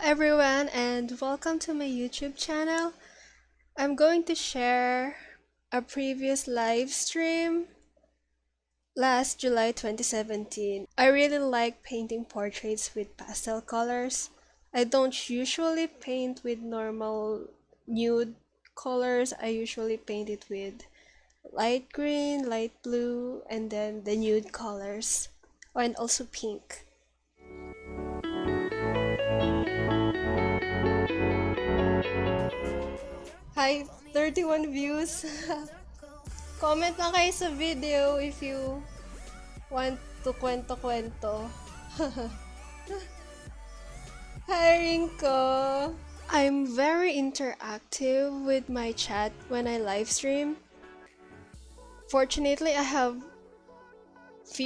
everyone and welcome to my YouTube channel. I'm going to share a previous live stream last July 2017. I really like painting portraits with pastel colors. I don't usually paint with normal nude colors. I usually paint it with light green, light blue, and then the nude colors. Oh, and also pink. Hi, 31 views. Comment na kayo sa video if you want to kwento-kwento. Hi, Rinko! I'm very interactive with my chat when I live stream. Fortunately, I have it's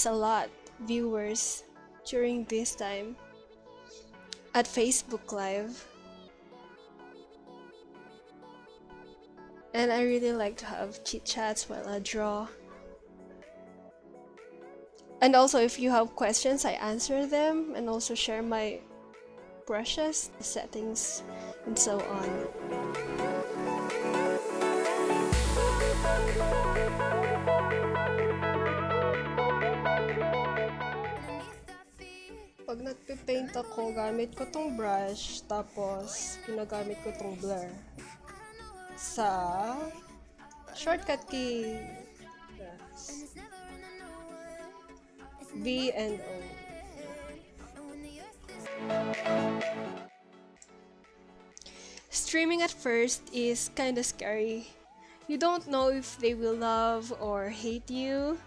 a lot viewers during this time at Facebook Live. And I really like to have chit chats while I draw. And also, if you have questions, I answer them and also share my brushes, settings, and so on. Pag nagpipaint ako, gamit ko tong brush, tapos ginagamit ko tong blur sa shortcut key. Yes. V and O. Streaming at first is kinda scary. You don't know if they will love or hate you.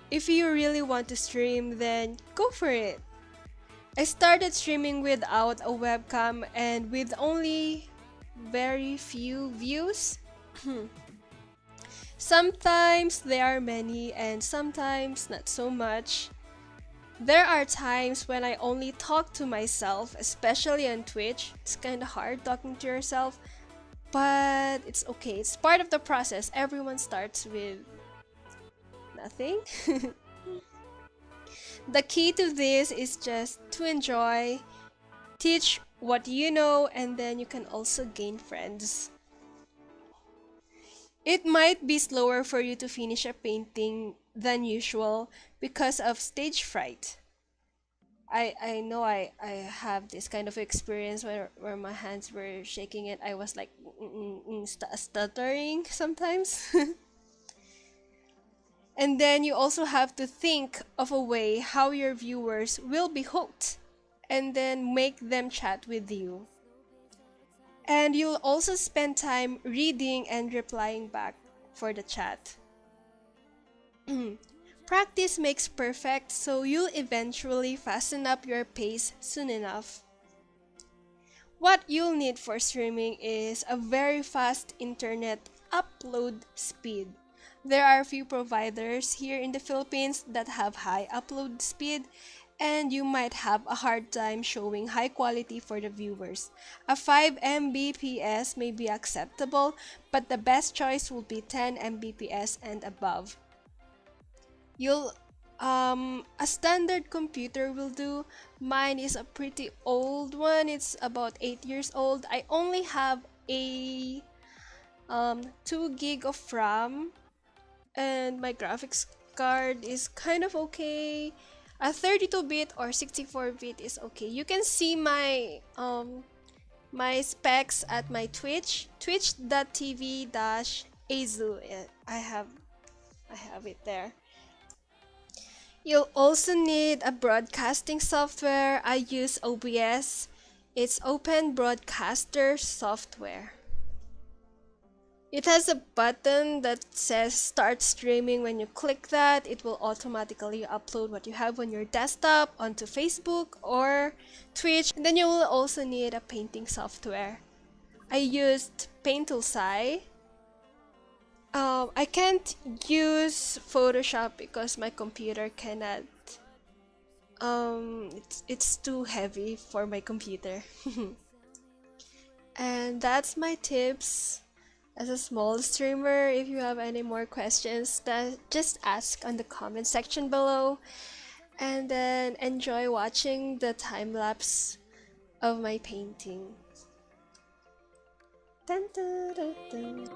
If you really want to stream, then go for it. I started streaming without a webcam and with only very few views. Sometimes there are many and sometimes not so much. There are times when I only talk to myself, especially on Twitch. It's kind of hard talking to yourself, but it's okay. It's part of the process. Everyone starts with nothing. The key to this is just to enjoy, teach what you know, and then you can also gain friends. It might be slower for you to finish a painting than usual because of stage fright. I know I have this kind of experience where my hands were shaking and I was like stuttering sometimes. And then you also have to think of a way how your viewers will be hooked and then make them chat with you. And you'll also spend time reading and replying back for the chat. Practice makes perfect, so you'll eventually fasten up your pace soon enough. What you'll need for streaming is a very fast internet upload speed. There are a few providers here in the Philippines that have high upload speed, and you might have a hard time showing high quality for the viewers. A 5 Mbps may be acceptable, but the best choice will be 10 Mbps and above. A standard computer will do. Mine is a pretty old one. It's about 8 years old. I only have a 2 gig of RAM, and my graphics card is kind of okay. A 32-bit or 64-bit is okay. You can see my my specs at my twitch.tv/Eizu. I have it there. You'll also need a broadcasting software. I use OBS. It's Open Broadcaster software. It has a button that says start streaming. When you click that, it will automatically upload what you have on your desktop onto Facebook or Twitch. And then you will also need a painting software. I used Paint-Tool-Sai. I can't use Photoshop because my computer cannot. It's too heavy for my computer. And that's my tips. As a small streamer, if you have any more questions, just ask on the comment section below. and then enjoy watching the time lapse of my painting. Dun, dun, dun, dun.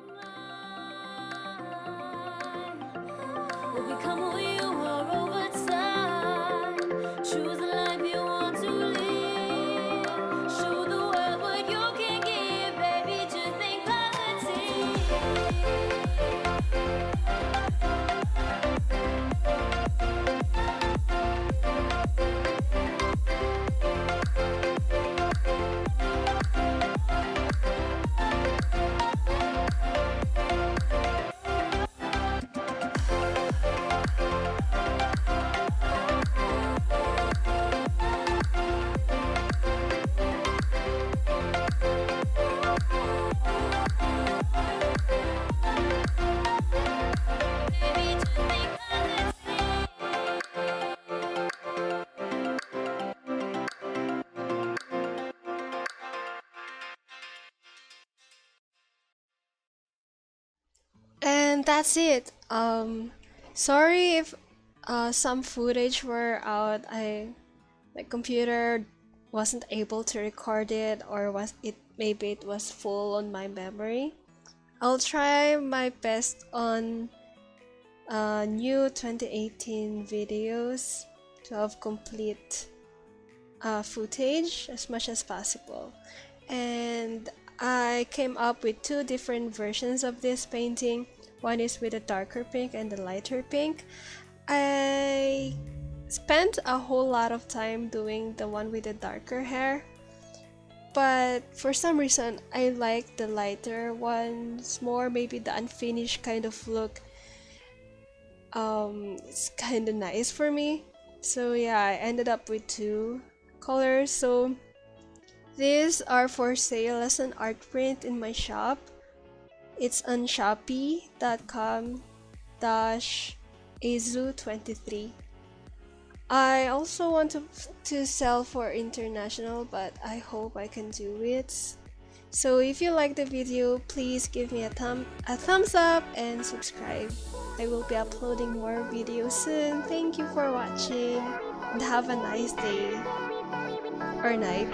Will become who you are over time. Choose the life you want to live. Show the world what you can give, baby. Just think positive. And that's it. Sorry if some footage were out. My computer wasn't able to record it, or was it maybe it was full on my memory. I'll try my best on new 2018 videos to have complete footage as much as possible. And I came up with two different versions of this painting. One is with a darker pink and a lighter pink. I spent a whole lot of time doing the one with the darker hair, but for some reason I like the lighter ones more. Maybe the unfinished kind of look it's kind of nice for me. So yeah, I ended up with two colors. So these are for sale as an art print in my shop. It's on shopee.com/Eizu23. I also want to sell for international, but I hope I can do it. So if you like the video, please give me a thumbs up and subscribe. I will be uploading more videos soon. Thank you for watching and have a nice day or night.